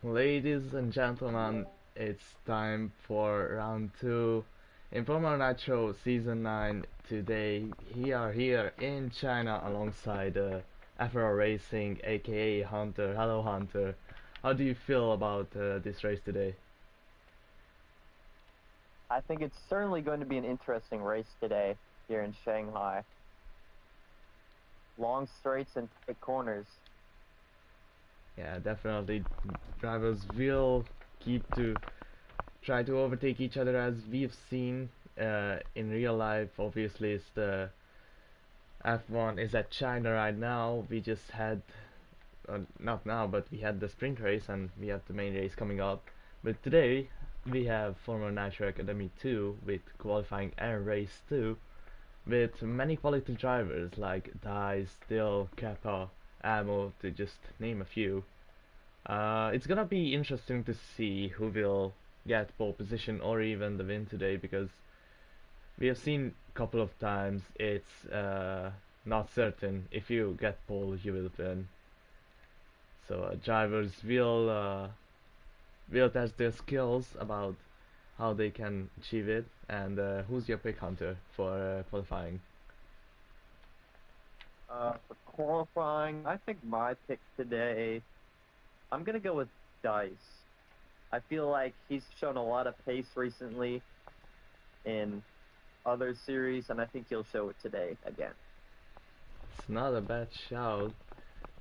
Ladies and gentlemen, it's time for round 2 in Formula Nitro Season 9. Today, we are here in China alongside Afro Racing, aka Hunter. Hello, Hunter. How do you feel about this race today? I think it's certainly going to be an interesting race today here in Shanghai. Long straights and tight corners. Yeah, definitely. Drivers will keep to try to overtake each other as we've seen in real life. Obviously, it's the F1 is at China right now. We just had, not now, but we had the sprint race and we have the main race coming up. But today we have Formula Nitro Academy 2 with qualifying and race 2 with many quality drivers like Dice, Dill, Kappa, Ammo to just name a few. It's gonna be interesting to see who will get pole position or even the win today because we have seen a couple of times it's not certain if you get pole you will win. So drivers will test their skills about how they can achieve it. And who's your pick, Hunter, for qualifying? For qualifying, I think my pick today, I'm going to go with Dice. I feel like he's shown a lot of pace recently in other series, and I think he'll show it today again. It's not a bad shout.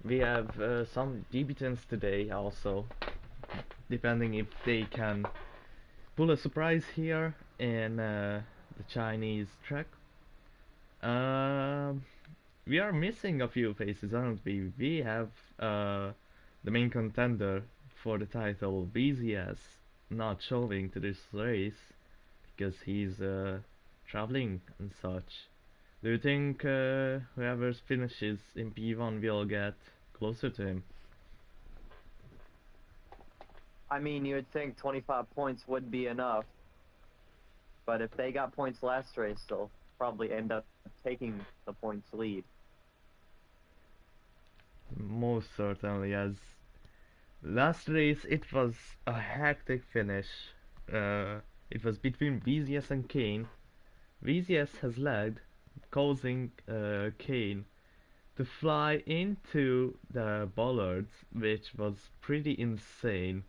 We have some debutants today also, depending if they can pull a surprise here in the Chinese track. Um, we are missing a few faces, aren't we? We have the main contender for the title, BZS, not showing to this race because he's traveling and such. Do you think whoever finishes in P1 will get closer to him? I mean, you would think 25 points would be enough, but if they got points last race, they'll probably end up taking the points lead. Most certainly, as last race it was a hectic finish. Uh, it was between VZS and Kane. VZS has lagged, causing Kane to fly into the bollards, which was pretty insane.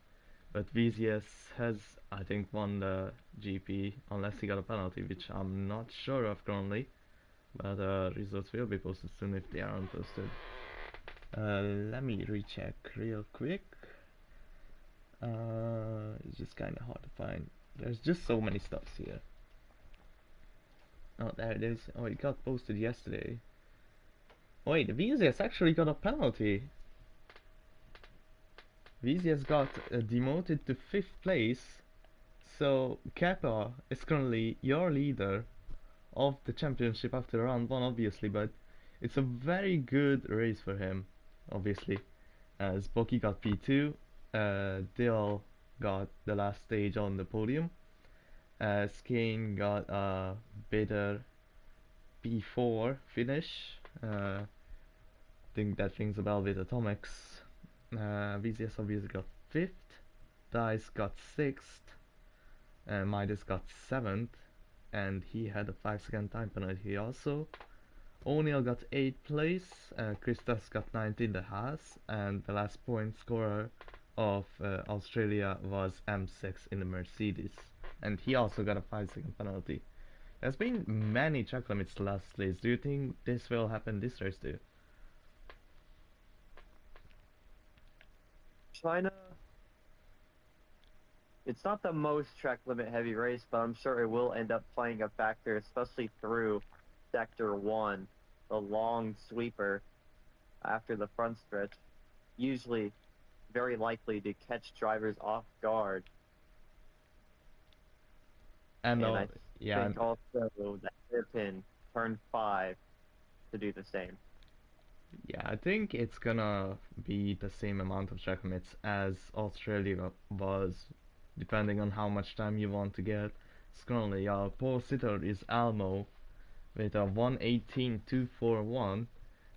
But VZS has, I think, won the GP, unless he got a penalty, which I'm not sure of currently. But results will be posted soon if they aren't posted. Let me recheck real quick. It's just kind of hard to find. There's just so many stuffs here. Oh, there it is. Oh, it got posted yesterday. Wait, VZS actually got a penalty. VZS got demoted to 5th place. So Kappa is currently your leader of the championship after round 1, obviously, but it's a very good race for him, obviously. As Boki got P2, Dill got the last stage on the podium, as Kane got a better P4 finish. Think that rings a bell with Atomics. VZS obviously got 5th, Dice got 6th, and Midas got 7th, and he had a 5-second time penalty also. O'Neill got 8th place, Christos got 9th in the Haas, and the last point scorer of Australia was M6 in the Mercedes, and he also got a 5-second penalty. There's been many track limits last race. Do you think this will happen this race too? China, it's not the most track limit heavy race, but I'm sure it will end up playing a factor, especially through Sector 1, the long sweeper after the front stretch, usually very likely to catch drivers off guard. And And I yeah, think also that hairpin turn 5 to do the same. yeah, I think it's gonna be the same amount of track limits as Australia was, depending on how much time you want to get. It's currently our pole sitter is Almo with a 1:18.241,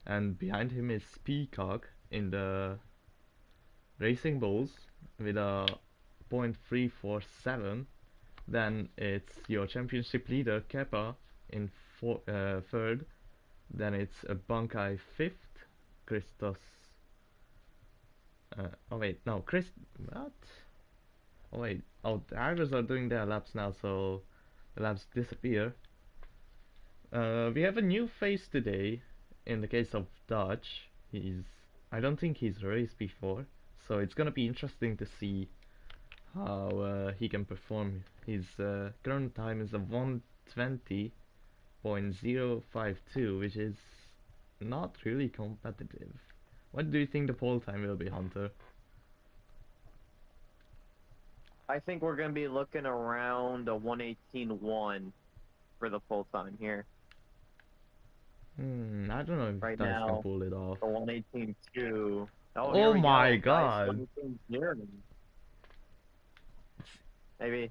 and behind him is Peacock in the Racing Bulls with a 0.347. Then it's your championship leader Kepa in third. Then it's a Bunkai fifth. Christos. Oh wait, no, What? Oh wait. Oh, the drivers are doing their laps now, so the laps disappear. We have a new face today. In the case of Dutch, I don't think he's raced before, so it's gonna be interesting to see how he can perform. His current time is a 120.052, which is not really competitive. What do you think the pole time will be, Hunter? I think we're going to be looking around a 118.1 for the full time here. I don't know if Right Dice can now, pull it off. a 118.2. Oh, here Oh we my go. Dice god! 118.0.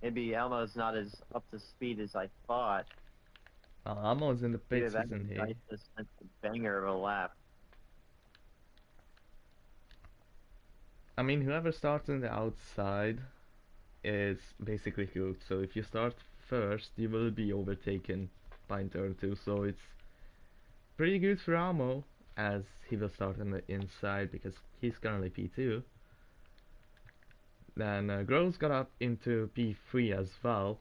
Maybe Elmo's not as up to speed as I thought. Amo's in the Either pits, that or isn't he? Dice just sent a banger of a lap. I mean, whoever starts on the outside is basically cooked. So if you start first, you will be overtaken by in turn 2. So it's pretty good for Amo, as he will start on the inside because he's currently P2. Then Groves got up into P3 as well,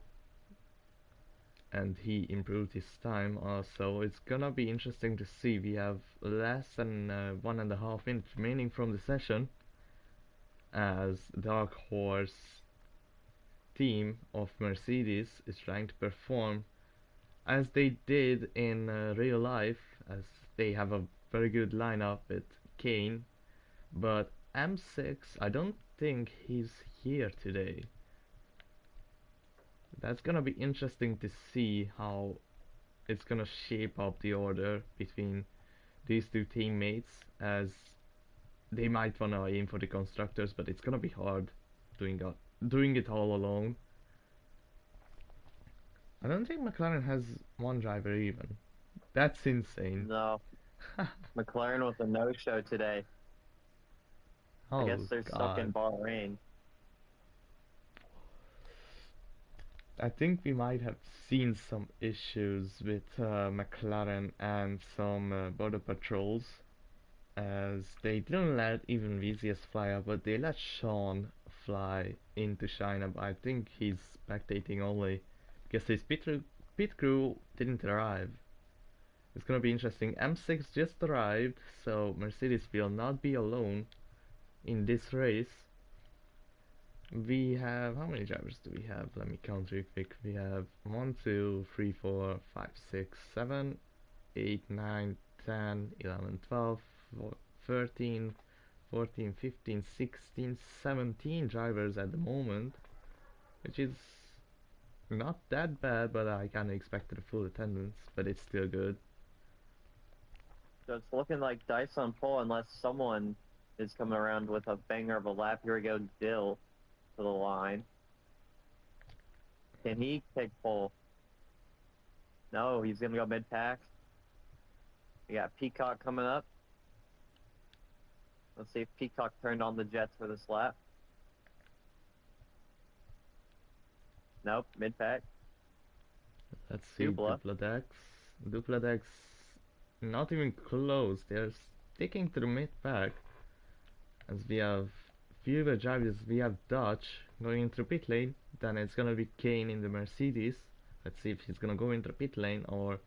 and he improved his time also. It's gonna be interesting to see. We have less than 1.5 minutes remaining from the session, as Dark Horse team of Mercedes is trying to perform as they did in real life, as they have a very good lineup with Kane, but M6, I don't think he's here today. That's gonna be interesting to see how it's gonna shape up the order between these two teammates, as they might wanna aim for the constructors, but it's gonna be hard doing it all alone. I don't think McLaren has one driver even. That's insane. No, McLaren with a no-show today. I guess Oh they're stuck in god. Bahrain. I think we might have seen some issues with McLaren and some border patrols, as they didn't let even VCS fly up, but they let Sean fly into China. But I think he's spectating only because his pit crew didn't arrive. It's gonna be interesting. M6 just arrived, so Mercedes will not be alone in this race. We have, how many drivers do we have? Let me count real quick. We have 1, 2, 3, 4, 5, 6, 7, 8, 9, 10, 11, 12, 13, 14, 15, 16, 17 drivers at the moment, which is not that bad, but I kinda expected a full attendance, but it's still good. So it's looking like Dice on pole unless someone is coming around with a banger of a lap. Here we go, Dill to the line. Can he take pole? No, he's gonna go mid-pack. We got Peacock coming up. Let's see if Peacock turned on the jets for this lap. Nope, mid-pack. Let's see, Dupla. Dupladex, not even close. They're sticking to the mid pack. As we have fewer drivers, we have Dutch going into the pit lane. Then it's gonna be Kane in the Mercedes. Let's see if he's gonna go into the pit lane, or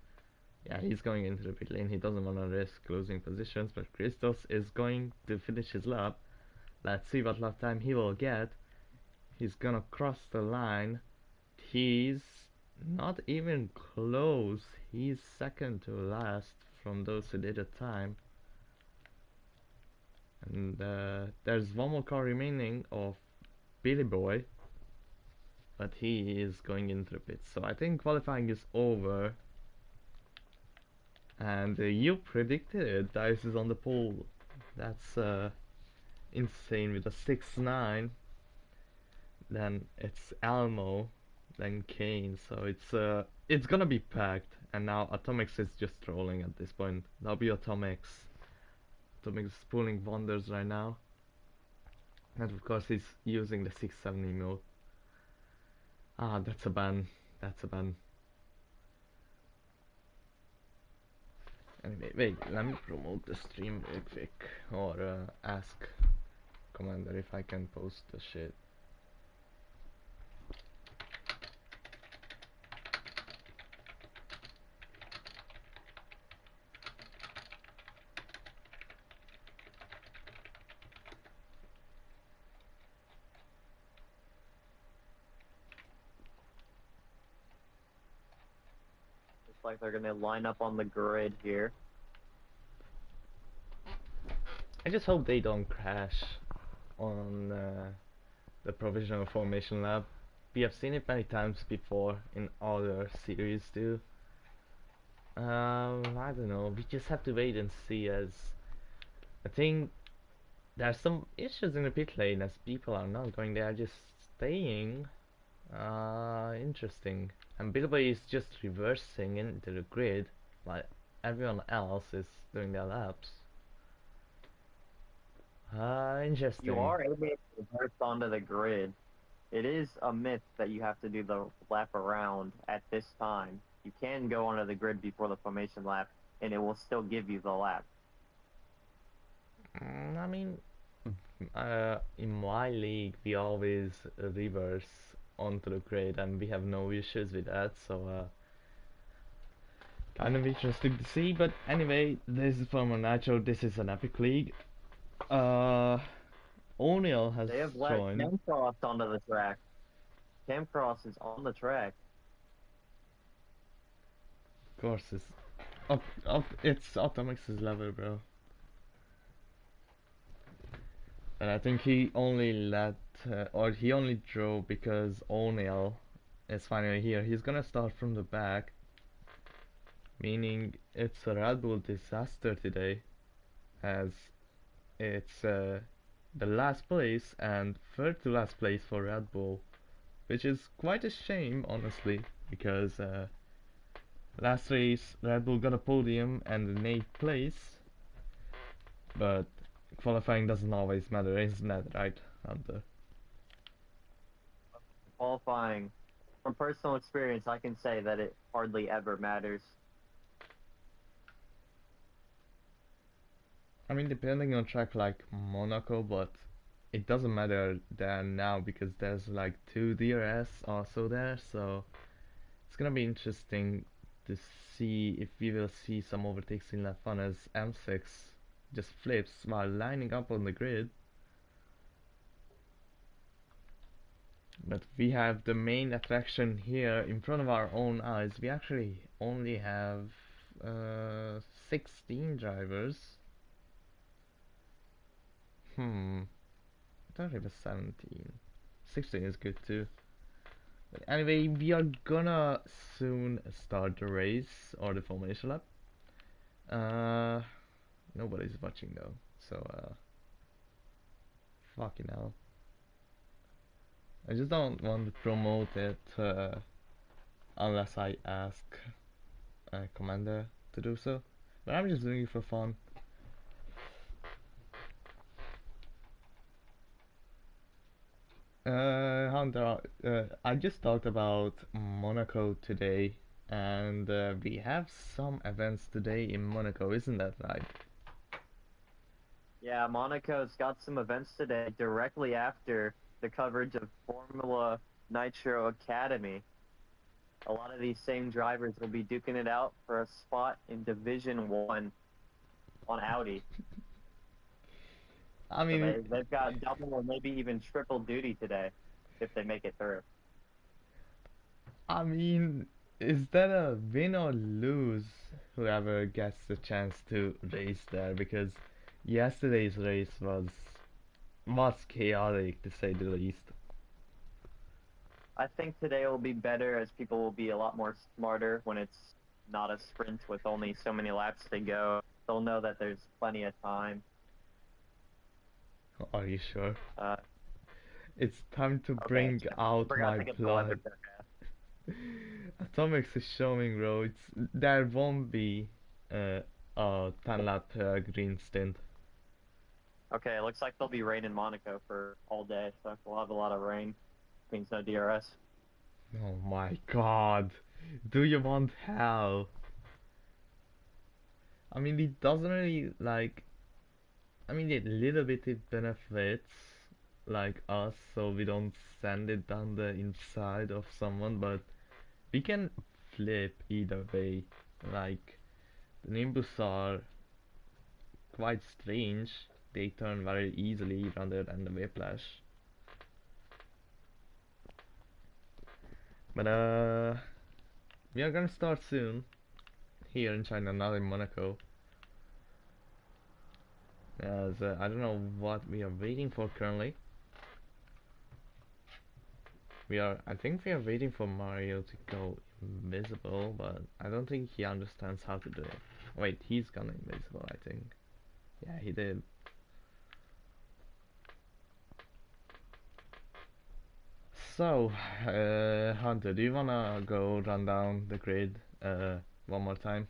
yeah, he's going into the pit lane. He doesn't wanna risk losing positions, but Christos is going to finish his lap. Let's see what lap time he will get. He's gonna cross the line. He's not even close. He's second to last from those who did a time. And there's one more car remaining of Billy Boy, but he is going into the pits. So I think qualifying is over. And you predicted it. Dice is on the pole. That's insane with a 6-9. Then it's Almo, then Kane. So it's gonna be packed. And now Atomics is just trolling at this point. W Atomics. Atomics is pulling wonders right now. And of course he's using the 670 mode. Ah, that's a ban. That's a ban. Anyway, wait, let me promote the stream real quick. Or ask Commander if I can post the shit. Looks like they're gonna line up on the grid here. I just hope they don't crash on the provisional formation lab. We have seen it many times before in other series too. I don't know. We just have to wait and see. As I think there's some issues in the pit lane, as people are not going. They are just staying. Interesting. And Bilbo is just reversing into the grid, while everyone else is doing their laps. You Interesting. are able to reverse onto the grid. It is a myth that you have to do the lap around at this time. You can go onto the grid before the formation lap, and it will still give you the lap. I mean, in my league, we always reverse onto the grid, and we have no issues with that. So, kind of interesting to see. But anyway, this is from a Nitro. This is an epic league. O'Neil has They have let joined. Camcross onto the track. Camcross is on the track. Of course, it's Optimix's level, bro. And I think he only or he only drove because O'Neil is finally here. He's gonna start from the back, meaning it's a Red Bull disaster today, as it's the last place and third to last place for Red Bull, which is quite a shame, honestly, because last race Red Bull got a podium and an 8th place, but qualifying doesn't always matter, isn't that right, Hunter? Qualifying, from personal experience, I can say that it hardly ever matters. I mean, depending on track like Monaco, but it doesn't matter there now because there's like two DRS also there, so it's gonna be interesting to see if we will see some overtakes in lap 1 as M6 just flips while lining up on the grid. But we have the main attraction here in front of our own eyes. We actually only have 16 drivers. I thought it was 17. 16 is good too. But anyway, we are gonna soon start the race or the formation lap. Uh, Nobody's watching though, so fucking hell. I just don't want to promote it unless I ask Commander to do so. But I'm just doing it for fun. Hunter, I just talked about Monaco today, and we have some events today in Monaco, isn't that right? Yeah, Monaco's got some events today directly after the coverage of Formula Nitro Academy. A lot of these same drivers will be duking it out for a spot in Division 1 on Audi. I So mean, they've got double or maybe even triple duty today if they make it through. I mean, is that a win or lose whoever gets the chance to race there? Because yesterday's race was chaotic to say the least. I think today will be better as people will be a lot more smarter when it's not a sprint with only so many laps to go. They'll know that there's plenty of time. Are you sure? Uh, It's time to okay, bring I out forgot my to get the weather blood. forecast. Atomics is showing, bro. There won't be uh, a 10 lap green stint. Okay, looks like there'll be rain in Monaco for all day, so we'll have a lot of rain. Means no DRS. Oh my god. Do you want hell? I mean, it doesn't really like. I mean, a little bit it benefits like us, so we don't send it down the inside of someone, but we can flip either way. Like the Nimbus are quite strange. They turn very easily rather than the Whiplash. But we are gonna start soon here in China, not in Monaco. As I don't know what we are waiting for currently. I think we are waiting for Mario to go invisible, but I don't think he understands how to do it. Wait, he's gone invisible, I think. Yeah, he did. So, Hunter, do you wanna go run down the grid one more time?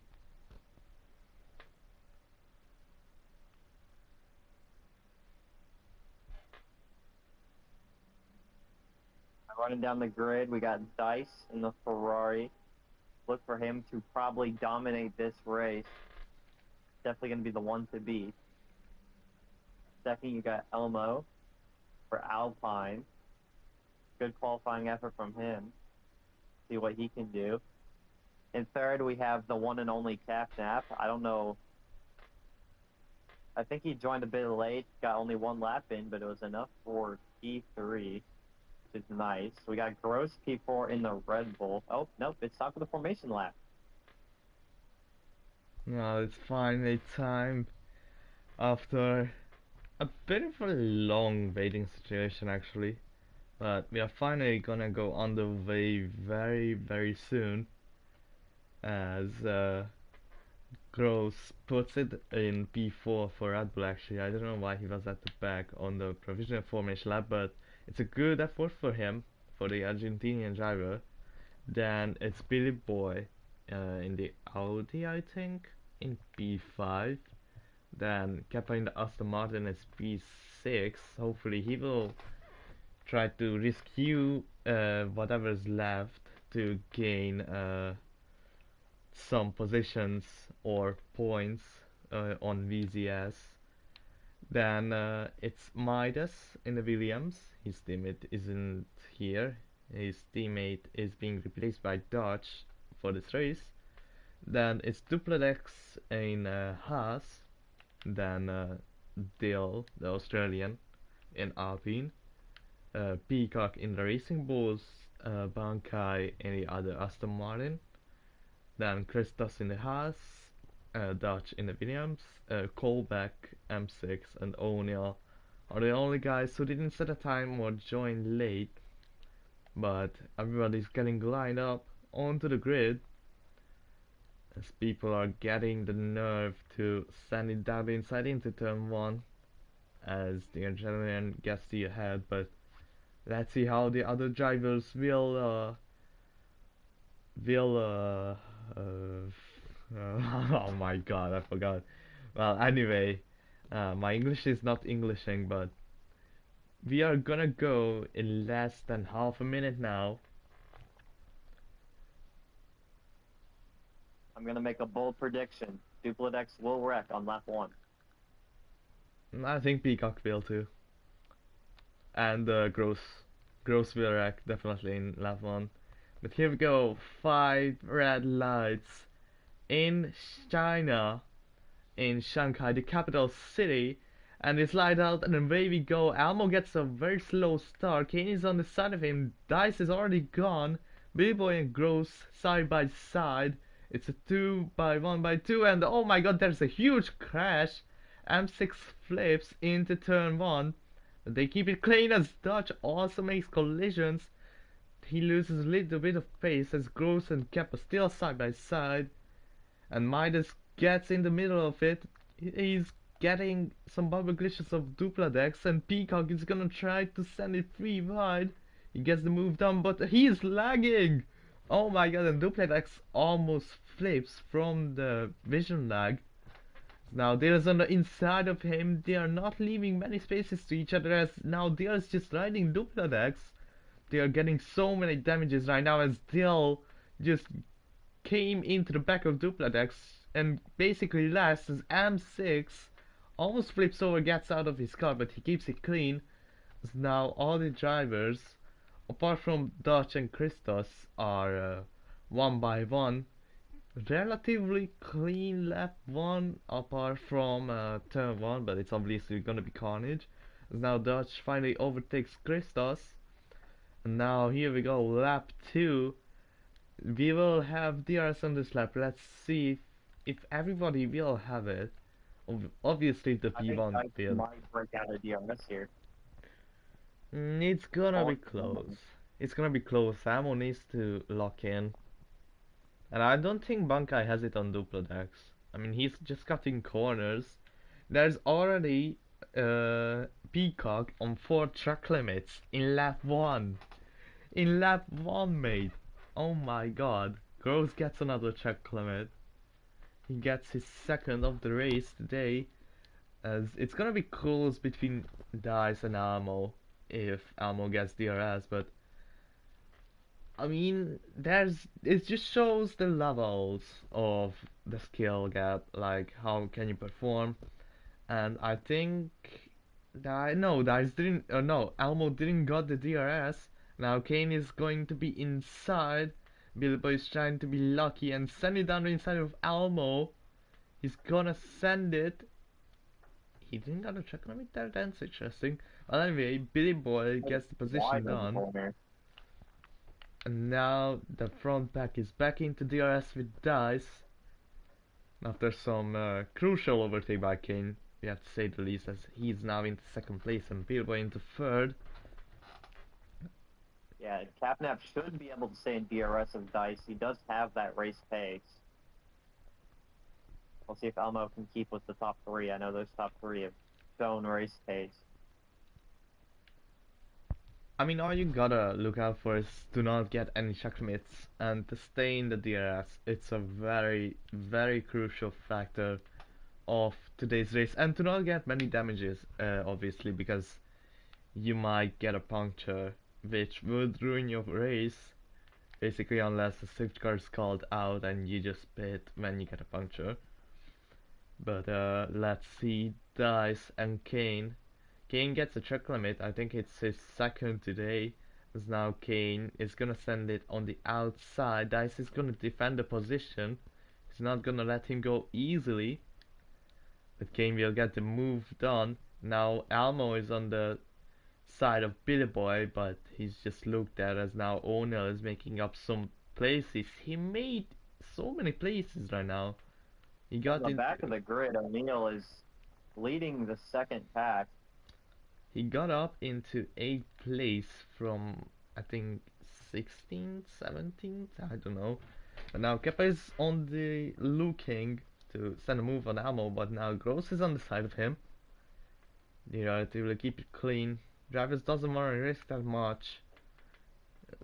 Running down the grid, we got Dice in the Ferrari. Look for him to probably dominate this race. Definitely going to be the one to beat. Second, you got Elmo for Alpine. Good qualifying effort from him. See what he can do. And third, we have the one and only Capnap. I don't know. I think he joined a bit late, got only one lap in, but it was enough for P3, which is nice. We got Gross P4 in the Red Bull. Oh, nope, it's time for the formation lap. No, it's finally time after a bit of a long waiting situation actually. But we are finally gonna go on the way very, very soon as Gross puts it in P4 for Red Bull actually. I don't know why he was at the back on the provisional formation lap, but it's a good effort for him, for the Argentinian driver. Then it's Billy Boy in the Audi, I think, in P5. Then Kappa in the Aston Martin is P6. Hopefully he will try to rescue whatever's left to gain some positions or points on VZS. Then it's Midas in the Williams. His teammate isn't here. His teammate is being replaced by Dodge for this race. Then it's Duplex in Haas. Then Dale, the Australian, in Alpine. Peacock in the Racing Bulls. Bankai in the other Aston Martin. Then Christos in the Haas, Dutch in the Williams, Colbeck, M6, and O'Neill are the only guys who didn't set a time or join late, but everybody's getting lined up onto the grid as people are getting the nerve to send it down the inside into turn 1 as the adrenaline gets to your head, but let's see how the other drivers will oh my god, I forgot. Well, anyway, my English is not Englishing, but we are gonna go in less than half a minute now. I'm going to make a bold prediction. Duplex will wreck on lap 1. I think Peacock will too. And Gross will wreck definitely in lap 1. But here we go, 5 red lights in China, in Shanghai, the capital city, and it's light out, and away we go. Elmo gets a very slow start. Kane is on the side of him. Dice is already gone. Billy Boy and Gross side by side. It's a 2 by 1 by 2, and oh my god, there's a huge crash. M6 flips into turn 1. They keep it clean as Dutch also makes collisions. He loses a little bit of pace as Gross and Kappa still side by side. And Midas gets in the middle of it. He's getting some bubble glitches of Duplex, and Peacock is gonna try to send it 3 wide. He gets the move done, but he's lagging! Oh my god, and Duplex almost flips from the vision lag. Now there's on the inside of him. They are not leaving many spaces to each other as now Diaz just riding Dupladex. They are getting so many damages right now as Dill just came into the back of Dupladex and basically lasts as M6 almost flips over, gets out of his car, but he keeps it clean. As now all the drivers, apart from Dutch and Christos, are one by one relatively clean lap one apart from turn one, but it's obviously gonna be carnage. Now Dutch finally overtakes Christos, and now here we go, lap two. We will have DRS on this lap. Let's see if everybody will have it. Obviously the I think P1 I will. might break out of DRS here. It's gonna Oh, be close. It's gonna be close. Samo needs to lock in. And I don't think Bankai has it on Duplodex. I mean, he's just cutting corners. There's already Peacock on 4 track limits in lap 1. In lap 1, mate. Oh my god. Gross gets another track limit. He gets his second of the race today. As it's gonna be close between Dice and Almo if Almo gets DRS, but I mean, it just shows the levels of the skill gap, like how can you perform. And I think that no, Dice didn't. No, Almo didn't got the DRS. Now Kane is going to be inside. Bilbo is trying to be lucky and send it down the inside of Almo. He's gonna send it. He didn't got a check on it there. That's interesting. Well, anyway, Billy Boy gets the position wide of the done. corner. And now the front pack is back into DRS with Dice. After some crucial overtake by Kane, we have to say the least, as he's now into second place and Bilbo into third. Yeah, Capnap should be able to stay in DRS of Dice. He does have that race pace. We'll see if Elmo can keep with the top three. I know those top three have shown race pace. I mean, all you gotta look out for is to not get any checkmates and to stay in the DRS. It's a very, very crucial factor of today's race, and to not get many damages, obviously, because you might get a puncture, which would ruin your race, basically, unless the safety car is called out and you just pit when you get a puncture. But let's see, Dice and Kane. Kane gets a track limit. I think it's his second today. As now Kane is gonna send it on the outside. Dice is gonna defend the position. He's not gonna let him go easily. But Kane will get the move done. Now Elmo is on the side of Billy Boy, but he's just looked at as now O'Neill is making up some places. He made so many places right now. He On got the in. back of the grid, O'Neill is leading the second pack. He got up into 8th place from I think 16th, 17th, I don't know. But now Kepa is on the looking to send a move on Ammo, but now Gross is on the side of him. They are to really keep it clean. Drivers doesn't want to risk that much.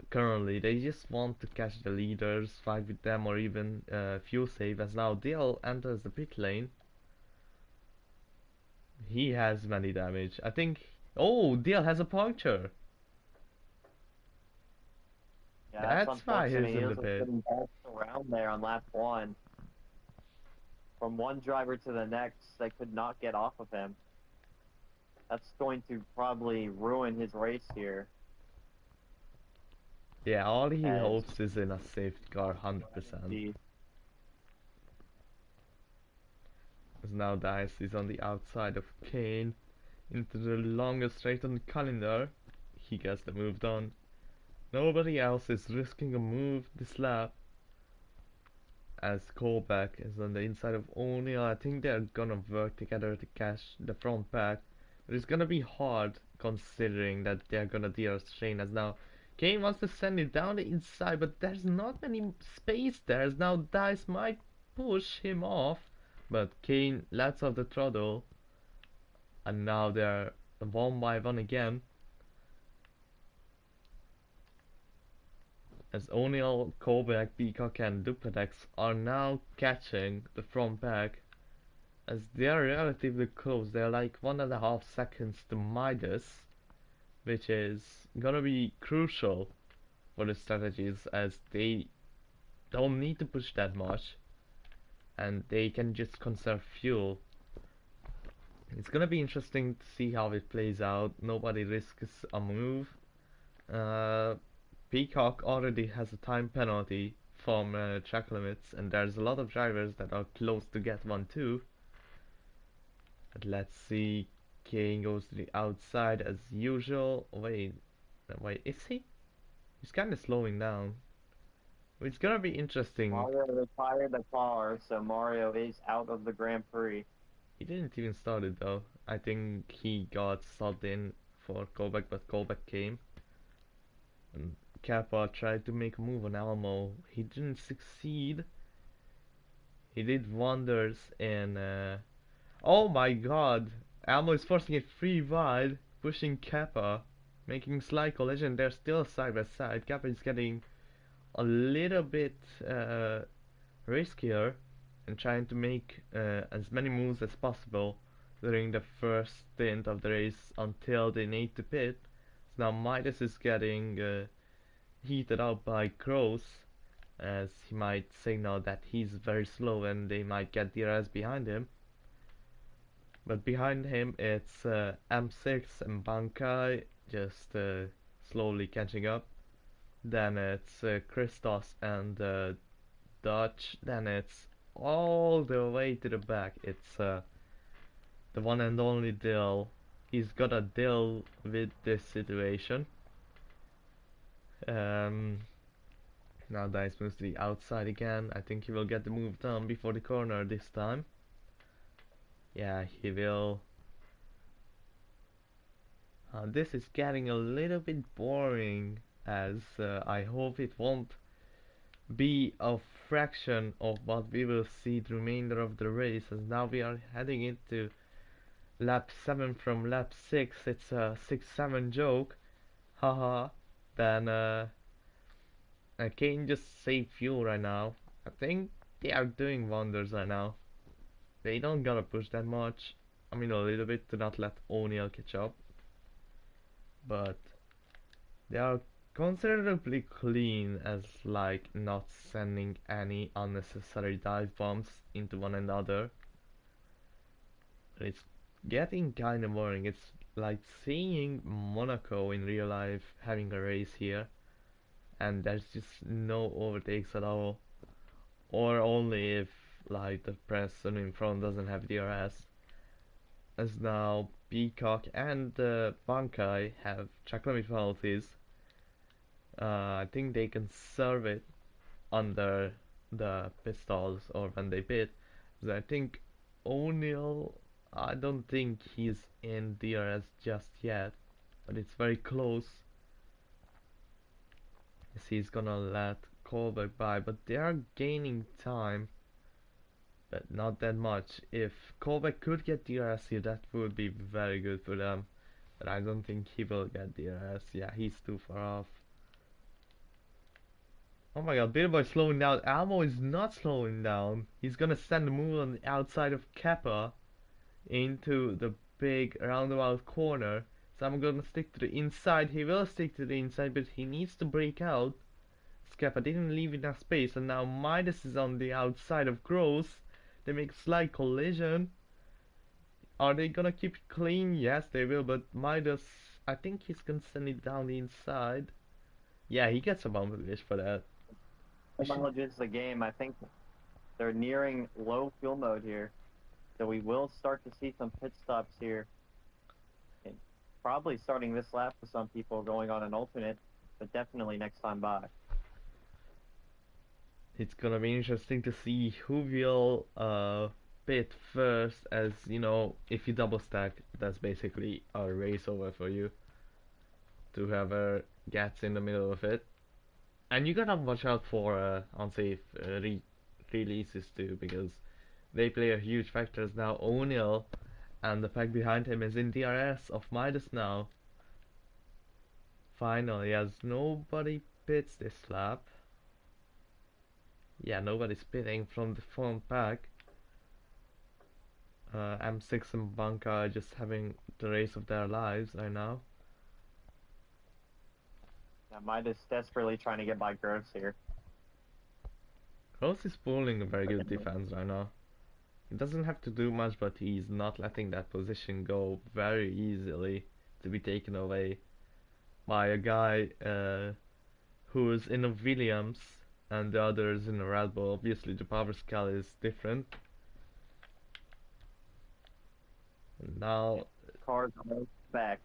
Currently, they just want to catch the leaders, fight with them, or even fuel save. As now Dale enters the pit lane. He has many damage. I think. Oh, Dale has a puncture. Yeah, that's That's why unfortunate. he's He in was the pit. getting bounced around there on lap one. From one driver to the next, they could not get off of him. That's going to probably ruin his race here. Yeah, all he As hopes is in a safety car, 100%. As now Dice is on the outside of Kane into the longest straight on the calendar. He gets the move done. Nobody else is risking a move this lap. As Colback is on the inside of O'Neill, I think they're gonna work together to catch the front pack. But it's gonna be hard considering that they're gonna deal strain as now Kane wants to send it down the inside, but there's not any space there as now Dice might push him off. But Kane lets off the throttle, and now they're one by one again. As O'Neill, Colback, Peacock and Dupladex are now catching the front pack. as they are relatively close. They're like 1.5 seconds to Midas, which is gonna be crucial for the strategies as they don't need to push that much and they can just conserve fuel. It's gonna be interesting to see how it plays out. Nobody risks a move. Uh, Peacock already has a time penalty from track limits, and there's a lot of drivers that are close to get one too. But let's see. Kane goes to the outside as usual. Wait, is he? He's kind of slowing down. It's gonna be interesting. Mario retired the car, so Mario is out of the Grand Prix. He didn't even start it though. I think he got subbed in for Kolbeck, but Kolbeck came. And Kappa tried to make a move on Almo. He didn't succeed. He did wonders in. Oh my god! Almo is forcing it free wide, pushing Kappa, making slight collision. They're still side by side. Kappa is getting a little bit riskier and trying to make as many moves as possible during the first stint of the race until they need to pit. So now Midas is getting heated up by Kroos as he might signal that he's very slow and they might get DRS behind him. But behind him it's M6 and Bankai just slowly catching up. Then it's Christos and Dutch. Then it's all the way to the back. It's the one and only Dill. He's gotta deal with this situation. Um, Now Dice moves to the outside again. I think he will get the move done before the corner this time. Yeah, he will. This is getting a little bit boring as I hope it won't be a fraction of what we will see the remainder of the race as now we are heading into lap 7 from lap 6. It's a 6-7 joke. Haha. Then Kane just save fuel right now. I think they are doing wonders right now. They don't gotta push that much. I mean a little bit to not let O'Neal catch up. But they are considerably clean as like not sending any unnecessary dive bombs into one another. It's getting kinda boring. It's like seeing Monaco in real life having a race here and there's just no overtakes at all. Or only if like the person in front doesn't have DRS. As now Peacock and Bankai have track limit penalties. I think they can serve it under the pistols or when they pit. So I think O'Neal, I don't think he's in DRS just yet, but it's very close. Yes, he's gonna let Kolbeck by, but they are gaining time, but not that much. If Kolbeck could get DRS here, that would be very good for them, but I don't think he will get DRS. Yeah, he's too far off. Oh my god, Boy slowing down. Almo is not slowing down. He's gonna send a move on the outside of Kappa into the big roundabout corner. So I'm gonna stick to the inside. He will stick to the inside, but he needs to break out. Kappa didn't leave enough space, and now Midas is on the outside of Gross. They make a slight collision. Are they gonna keep it clean? Yes, they will, but Midas, I think he's gonna send it down the inside. Yeah, he gets a bumper wish for that. Acknowledges the game. I think they're nearing low fuel mode here, so we will start to see some pit stops here. And probably starting this lap for some people going on an alternate, but definitely next time by. It's gonna be interesting to see who will pit first, as you know, if you double stack, that's basically a race over for you. To whoever gets in the middle of it. And you gotta watch out for unsafe releases too, because they play a huge factor. Now O'Neal and the pack behind him is in DRS of Midas now. Finally, as nobody pits this lap. Yeah, nobody's pitting from the front pack. M6 and Banca are just having the race of their lives right now. Yeah, Midas desperately trying to get by Gross here. Gross is pulling a very good defense right now. He doesn't have to do much, but he's not letting that position go very easily to be taken away by a guy who's in a Williams and the other is in a Red Bull. Obviously, the power scale is different. And now Cars are back.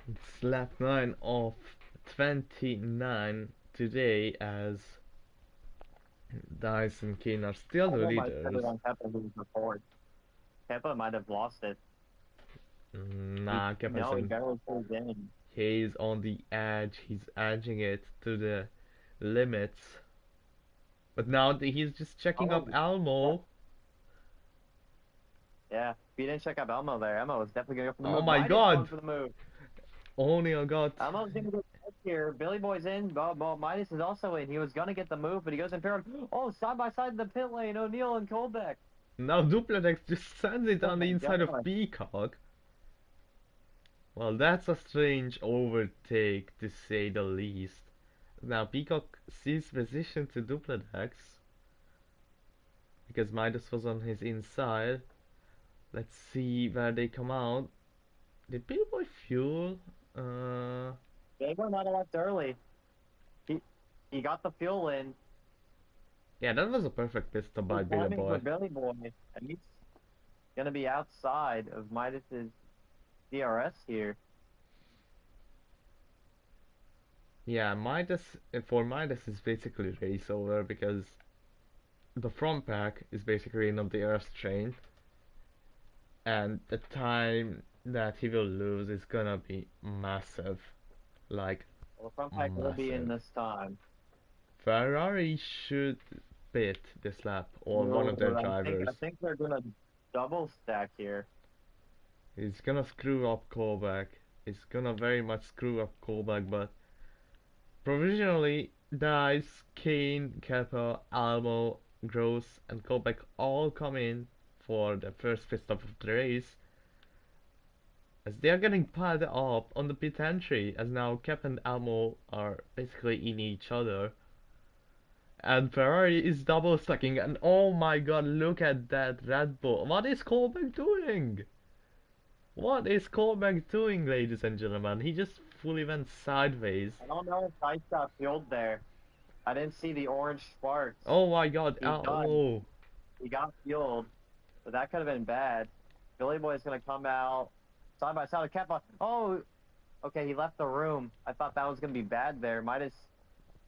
it's lap 9 of 29 today as Dice and Kane are still the Keppa might put leaders. it on Keppa who's the fourth. Keppa might have lost it. Nah, No, he Kefferson. barely pulled in. He's on the edge. He's edging it to the limits. But now he's just checking up Oh, Elmo. yeah. If you didn't check out Elmo there, Elmo was definitely going to go for the Oh move. my Midas going god! for the move. O'Neal got. Elmo's going to go here. Billy Boy's in. Midas is also in. He was going to get the move, but he goes in pair. Oh, side by side in the pit lane. O'Neal and Colbeck. Now Duplex just sends it Oh on my the inside of god. Peacock. Well, that's a strange overtake to say the least. Now Peacock sees position to Duplex because Midas was on his inside. Let's see where they come out. Did Billy Boy fuel? Billy Boy might have left early. He, he got the fuel in. Yeah, that was a perfect pit stop by Good Billy timing for Boy. Billy Boy. And he's going to be outside of Midas's DRS here. Yeah, Midas for Midas is basically race over because the front pack is basically in on the Earth train, and the time that he will lose is gonna be massive, like Well, the front pack will be in massive. this time. Ferrari should pit this lap, or one No, of their I drivers. think they're gonna double stack here. He's gonna screw up Kolbeck. He's gonna very much screw up Kolbeck, but provisionally, Dice, Kane, Kappa, Almo, Gross, and Kolbeck all come in for the first pit stop of the race, as they are getting piled up on the pit entry, as now Cap and Almo are basically in each other. And Ferrari is double stacking, and oh my god, look at that Red Bull. What is Kolbeck doing? What is Kolbeck doing, ladies and gentlemen? He just fully went sideways. I don't know if Ice got fueled there. I didn't see the orange sparks. Oh my god, He got Almo. he got fueled, but that could have been bad. Billy Boy's gonna come out side by side with Keppa. Oh, okay, he left the room. I thought that was gonna be bad there. Midas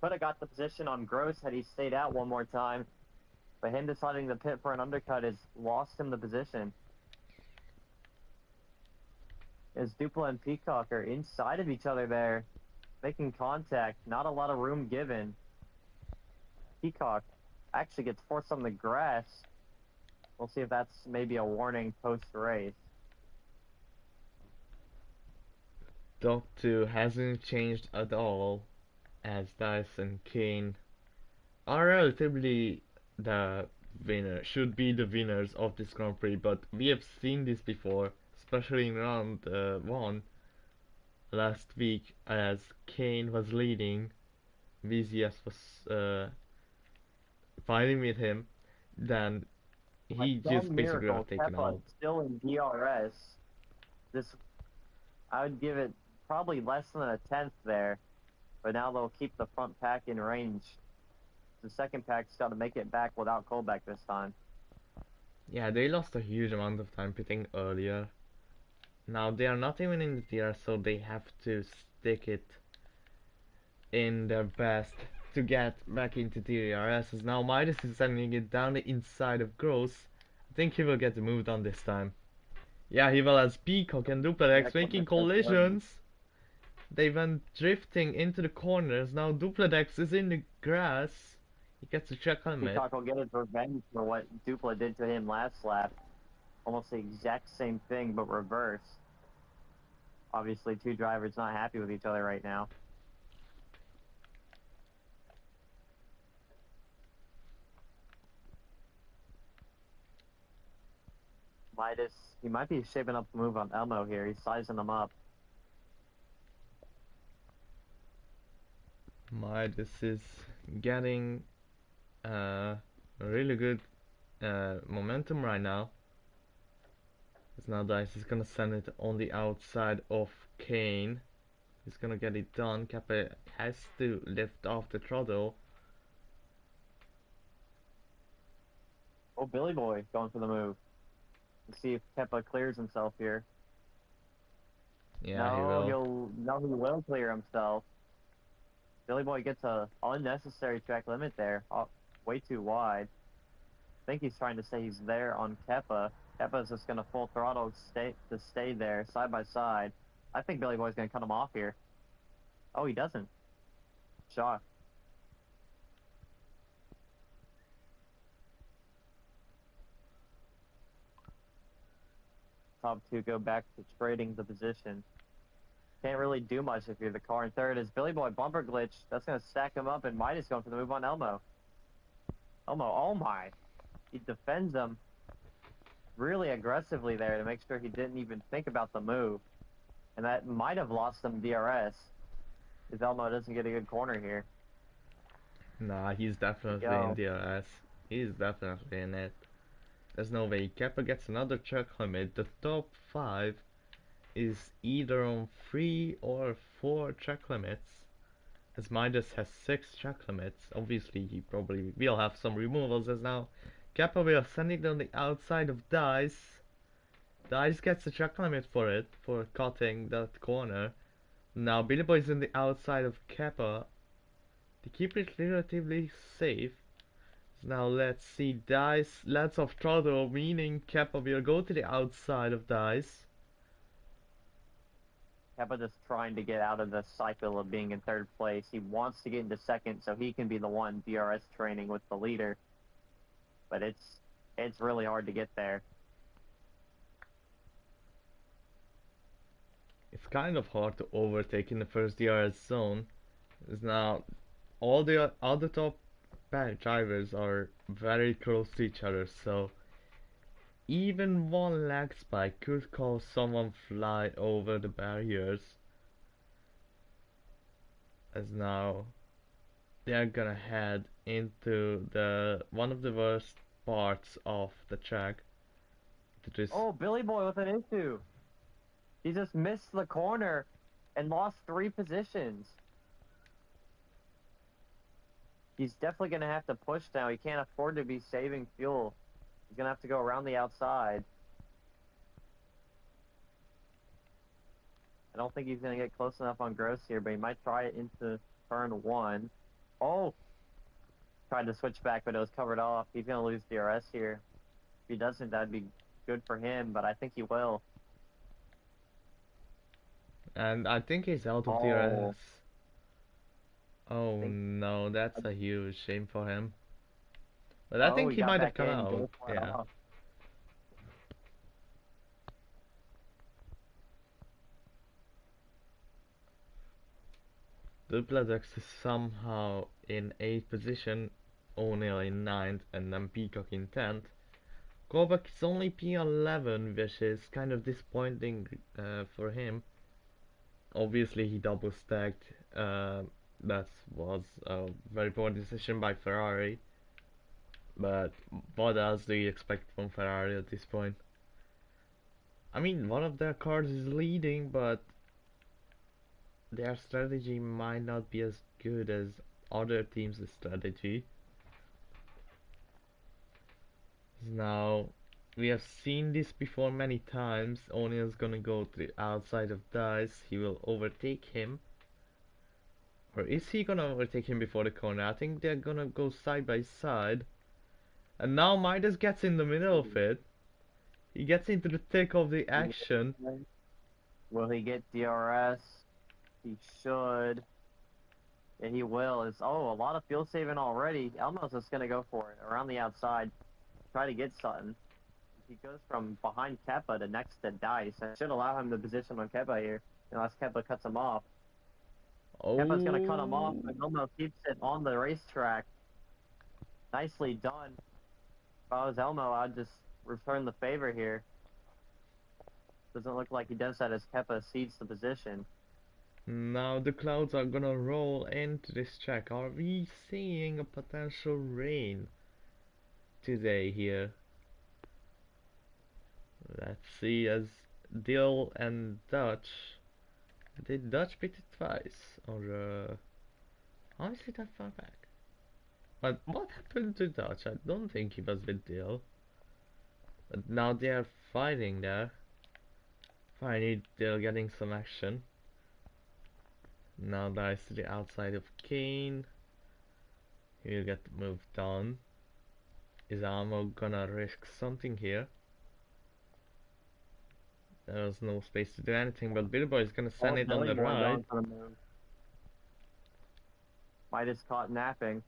could have got the position on Gross had he stayed out one more time, but him deciding to pit for an undercut has lost him the position. As Dupla and Peacock are inside of each other there, making contact. Not a lot of room given. Peacock actually gets forced on the grass. We'll see if that's maybe a warning post-race. Top 2 hasn't changed at all, as Dice and Kane are relatively the winner, should be the winners of this Grand Prix, but we have seen this before, especially in round 1 last week, as Kane was leading, VZS was fighting with him, then By he just some basically miracle, got taken Keppa out. still in DRS. This, I would give it probably less than a tenth there, but now they'll keep the front pack in range. The second pack's got to make it back without Colbeck this time. Yeah, they lost a huge amount of time pitting earlier. Now they are not even in the tier, so they have to stick it in their best to get back into DRS. As now Midas is sending it down the inside of Gross. I think he will get moved on this time. Yeah, he will, as Peacock and Yeah, Duplex making Colbeck goes for it. collisions. They went drifting into the corners. Now Duplex is in the grass. He gets a check helmet. Peacock will get his revenge for what Dupla did to him last lap. Almost the exact same thing, but reverse. Obviously, two drivers not happy with each other right now. Midas, he might be shaping up the move on Elmo here. He's sizing him up. Midas is getting really good momentum right now. As now Dice is gonna send it on the outside of Kane. He's gonna get it done. Kappa has to lift off the throttle. Oh, Billy Boy going for the move. Let's see if Keppa clears himself here. Yeah, he No, will. he will clear himself. Billy Boy gets a unnecessary track limit there. Way too wide. I think he's trying to say he's there on Keppa. Keppa's just gonna full throttle stay there side by side. I think Billy Boy's gonna cut him off here. Oh, he doesn't. Shock. Top two go back to trading the position. Can't really do much if you're the car in third. Is Billy Boy bumper glitch? That's gonna stack him up, and Midas going for the move on Elmo. Elmo, oh my! He defends him really aggressively there to make sure he didn't even think about the move, and that might have lost him DRS if Elmo doesn't get a good corner here. Nah, he's definitely in Go. DRS. He's definitely in it. There's no way. Kappa gets another track limit. The top 5 is either on 3 or 4 track limits. As Midas has 6 track limits. Obviously, he probably will have some removals as now. Kappa will send it on the outside of Dice. Dice gets a track limit for it, for cutting that corner. Now Billy Boy is in the outside of Kappa. They keep it relatively safe. So now let's see Dice, lots of throttle, meaning Kappa will go to the outside of Dice. Keppa just trying to get out of the cycle of being in third place. He wants to get into second so he can be the one DRS training with the leader. But it's really hard to get there. It's kind of hard to overtake in the first DRS zone. As now all the other top drivers are very close to each other, so even one lag spike could cause someone fly over the barriers. As now they are gonna head into the one of the worst parts of the track. That is, Oh, Billy Boy with an issue. He just missed the corner and lost 3 positions. He's definitely going to have to push now. He can't afford to be saving fuel. He's going to have to go around the outside. I don't think he's going to get close enough on Gross here, but he might try it into turn 1. Oh! Tried to switch back, but it was covered off. He's going to lose DRS here. If he doesn't, that'd be good for him, but I think he will. and I think he's out of Oh, DRS. Oh think, no, that's a huge shame for him. But I oh, think he he got might have back come in. out. Go for it Yeah. off. Duplex is somehow in 8th position, O'Neill in 9th, and then Peacock in 10th. Kovac is only P11, which is kind of disappointing for him. Obviously, he double stacked. That was a very poor decision by Ferrari. But what else do you expect from Ferrari at this point? I mean, one of their cars is leading, but their strategy might not be as good as other teams' strategy. Now, we have seen this before many times. Onion's gonna go to the outside of Dice. He will overtake him. Or is he gonna overtake him before the corner? I think they're gonna go side by side. And now Midas gets in the middle of it. He gets into the thick of the action. Will he get DRS? He should. Yeah, he will. It's a lot of fuel saving already. Elmo's just gonna go for it around the outside, try to get Sutton. He goes from behind Keppa to next to Dice. That should allow him the position on Keppa here, unless Keppa cuts him off. Keppa's gonna cut him off, Oh, but Elmo keeps it on the racetrack. Nicely done. If I was Elmo, I'd just return the favor here. Doesn't look like he does that as Keppa cedes the position. Now the clouds are gonna roll into this track. Are we seeing a potential rain today here? Let's see as Dill and Dutch. Did Dutch beat it twice? Or how is it that far back? But what happened to Dutch? I don't think he was with Dill. But now they are fighting there. Finally Dill getting some action. Now dies to the outside of Kane. He'll get moved on. Is Amo gonna risk something here? There's no space to do anything, but Billy Boy is gonna Oh, send it on Billy the Boy right. going for the move. Midas caught napping.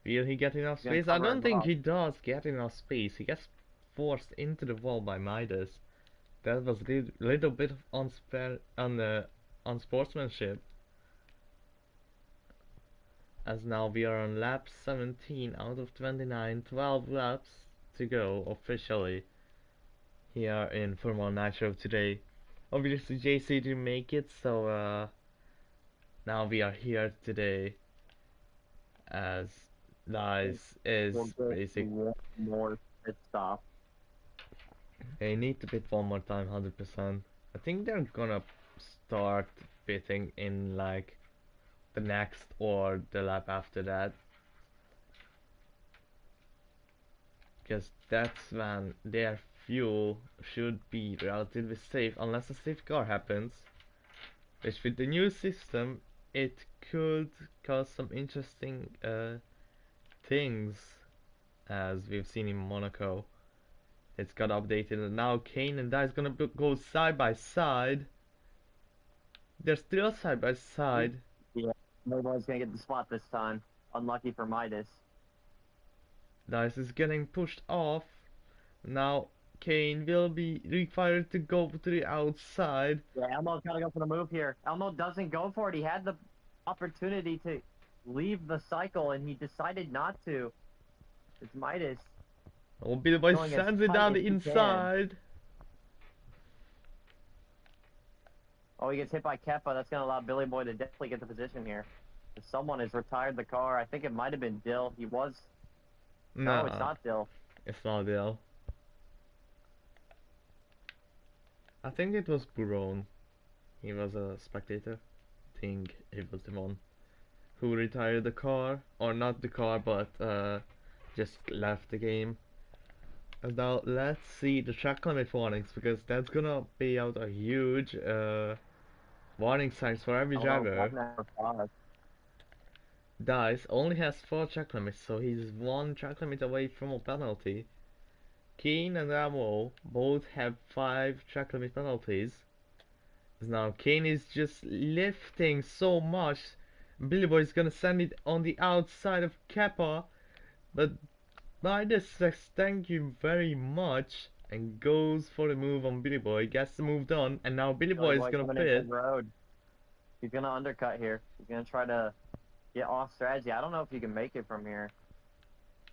Will he get enough He's gonna space? I cover don't him think up. he does get enough space. He gets forced into the wall by Midas. That was a little bit of unsportsmanship. As now we are on lap 17 out of 29, 12 laps to go officially here in Formula Nitro today. Obviously JC didn't make it, so now we are here today as Dice We'll is get basic. one more pit stop. They need to pit one more time, 100%. I think they're gonna start pitting in like the next or the lap after that. Because that's when their fuel should be relatively safe unless a safety car happens. Which with the new system, it could cause some interesting things as we've seen in Monaco. It's got updated and now Kane and Dice gonna go side by side. They're still side by side. Yeah, nobody's gonna get the spot this time. Unlucky for Midas. Dice is getting pushed off. Now Kane will be required to go to the outside. Yeah, Elmo's gotta go for the move here. Elmo doesn't go for it. He had the opportunity to leave the cycle and he decided not to. It's Midas Oh, Billy Boy going as sends it tight down as the he can. inside. Oh, he gets hit by Keppa. That's gonna allow Billy Boy to definitely get the position here. If someone has retired the car, I think it might have been Dill. He was. No, it's Nah, not Dill. it's not Dale. I think it was Buron. He was a spectator. I think he was the one who retired the car, or not the car, but just left the game. And now let's see the track limit warnings because that's gonna pay out a huge warning signs for every Oh no, driver. lap number 5. Dice only has 4 track limits, so he's 1 track limit away from a penalty. Kane and Ramo both have 5 track limit penalties. Now Kane is just lifting so much. Billy Boy is gonna send it on the outside of Kappa, but Midas says thank you very much and goes for the move on Billy Boy, gets the move done, and now Billy Billy Boy is Boy gonna coming in pit. pit road. He's gonna undercut here. He's gonna try to get off strategy. I don't know if you can make it from here.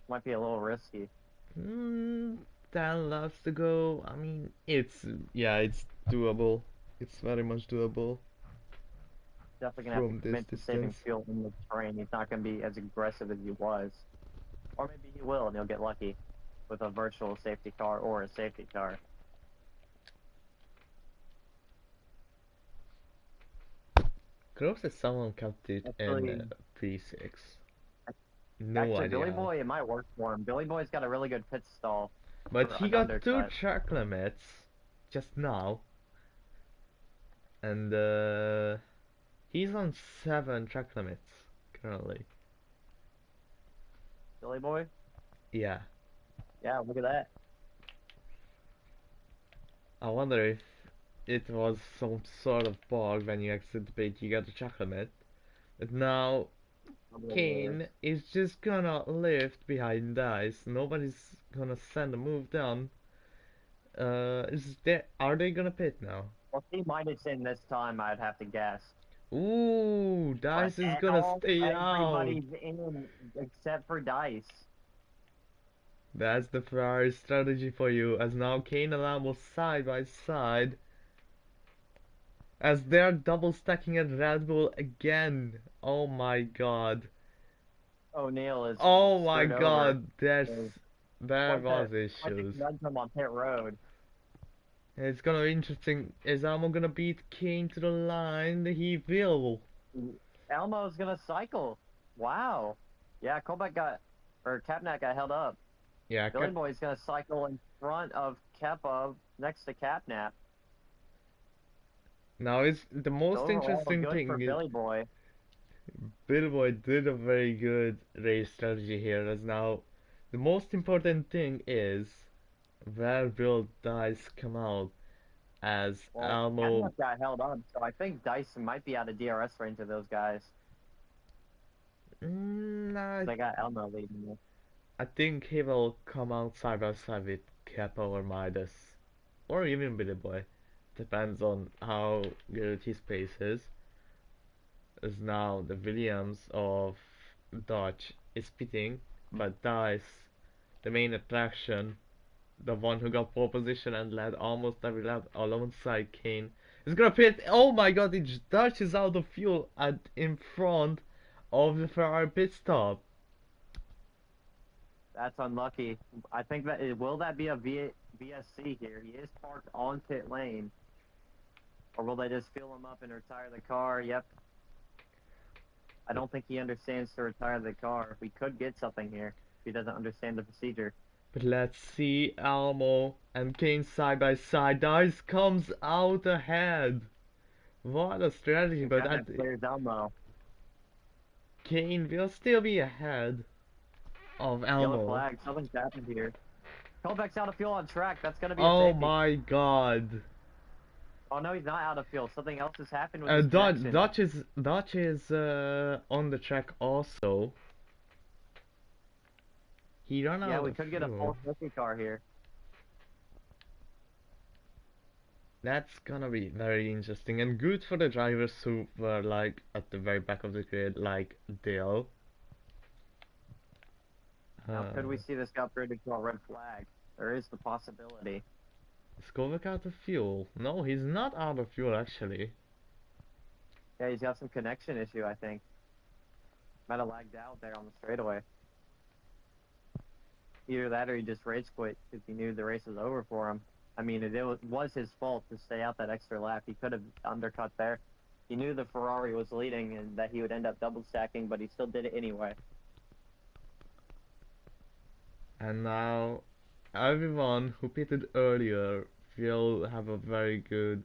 Might be a little risky. Hmm, 10 laps to go. I mean, it's doable. It's very much doable Definitely gonna have to from this commit to saving distance. fuel in the train. He's not gonna be as aggressive as he was. Or maybe he will and he'll get lucky with a virtual safety car or a safety car. Gross that someone kept it in Actually, P6. No Billy idea how. Boy, it might work for him. Billy Boy's got a really good pit stall But for he an got 2 undercut. track limits just now, and he's on 7 track limits currently. Billy Boy? Yeah, Yeah, look at that. I wonder if it was some sort of bug when you exit the page you get the track limit. But now Probably is. Kane is just gonna lift behind Dice. Nobody's gonna send a move down. Are they gonna pit now? Well, he might have in this time, I'd have to guess. Ooh, But Dice is gonna stay out. everybody's in except for Dice. That's the Ferrari strategy for you, as now Kane and Lambo side by side, as they're double stacking at Red Bull again. Oh my god. O'Neal is getting Oh my screwed over. god, There's there was quite the issues. conundrum on pit road. It's gonna be interesting. Is Amo gonna beat Kane to the line? He will. Elmo's gonna cycle. Wow. Yeah, Capnat got held up. Yeah, Billy Boy's gonna cycle in front of Keppa next to Capnap. now is the So most overall, interesting good for thing is Billy Boy. Billboy did a very good race strategy here. As now, the most important thing is where will dice come out? As Well, Elmo, Capnap got held up, so I think Dyson might be out of DRS range of those guys. I, They got Elmo leading this. I think he will come out side by side with Kappa or Midas, or even Billboy. Depends on how good his pace is. As now the Williams of Dodge is pitting, but Dice, the main attraction, the one who got pole position and led almost every lap alongside Kane, is gonna pit. Oh my god, it Dutch is out of fuel at in front of the Ferrari pit stop. That's unlucky. I think will that be a VSC here? He is parked on pit lane. Or will they just fuel him up and retire the car? Yep. I don't think he understands to retire the car. We could get something here if he doesn't understand the procedure. But let's see Elmo and Kane side by side. Dice comes out ahead. What a strategy, And but Captain clears Elmo. Kane will still be ahead of Yellow Elmo. flag. Something's happened here. Kovacs out of fuel on track. That's going to be a Oh safety. my god. Oh, no, he's not out of fuel. Something else has happened with his connection. Dutch is on the track also. He ran Yeah, out we of could get a fuel. full safety car here. That's gonna be very interesting and good for the drivers who were like at the very back of the grid, like Dale. Now, could we Uh, see this get upgraded to a red flag? There is the possibility. is Kovac out of fuel? No, he's not out of fuel actually. Yeah, he's got some connection issue, I think. Might have lagged out there on the straightaway. Either that or he just rage quit because he knew the race was over for him. I mean, was his fault to stay out that extra lap. He could have undercut there. He knew the Ferrari was leading and that he would end up double stacking, but he still did it anyway. And now everyone who pitted earlier will have a very good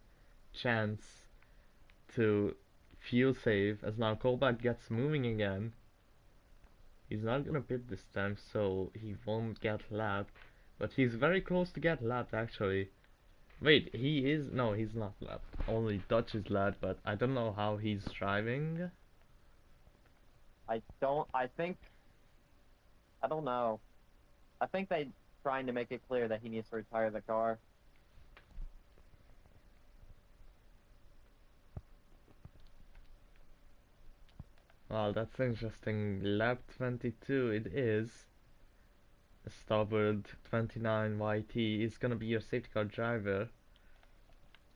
chance to feel safe as now Kovac gets moving again. He's not gonna pit this time, so he won't get lapped. But he's very close to get lapped actually. Wait, he is? No, he's not lapped. Only Dutch is lapped, but I don't know how he's driving. I don't know. I think they trying to make it clear that he needs to retire the car. Well, that's interesting. Lap 22 it is. Starboard 29 YT is gonna be your safety car driver.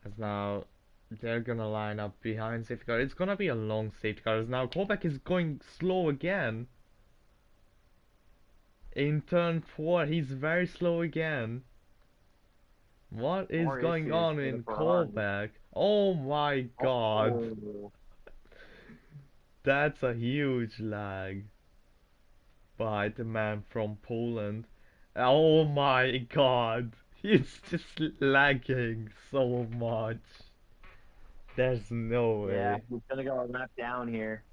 As now they're gonna line up behind safety car. It's gonna be a long safety car. As now Kovac is going slow again. In turn 4, he's very slow again. What is More going issues on for the in Ferrari. callback? Oh my god. Oh, That's a huge lag by the man from Poland. Oh my god. He's just lagging so much. There's no yeah, way. he's gonna go a lap down here.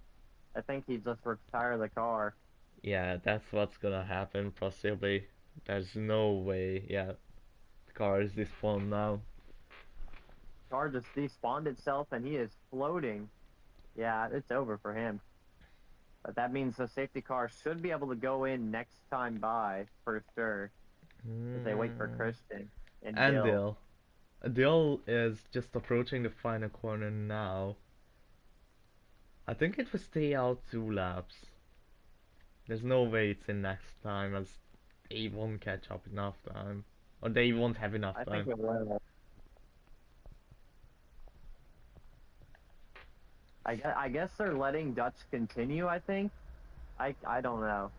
I think he just retire the car. Yeah, that's what's gonna happen possibly. There's no way. Yeah, the car is despawned now. Car just despawned itself and he is floating. Yeah, it's over for him. But that means the safety car should be able to go in next time by for sure. As they wait for Mm. Christian and And Dill. Dill. Dill is just approaching the final corner now. I think it will stay out 2 laps. There's no way it's in next time as they won't catch up enough time, or they won't have enough I think time. it will. I guess they're letting Dutch continue, I think. I don't know.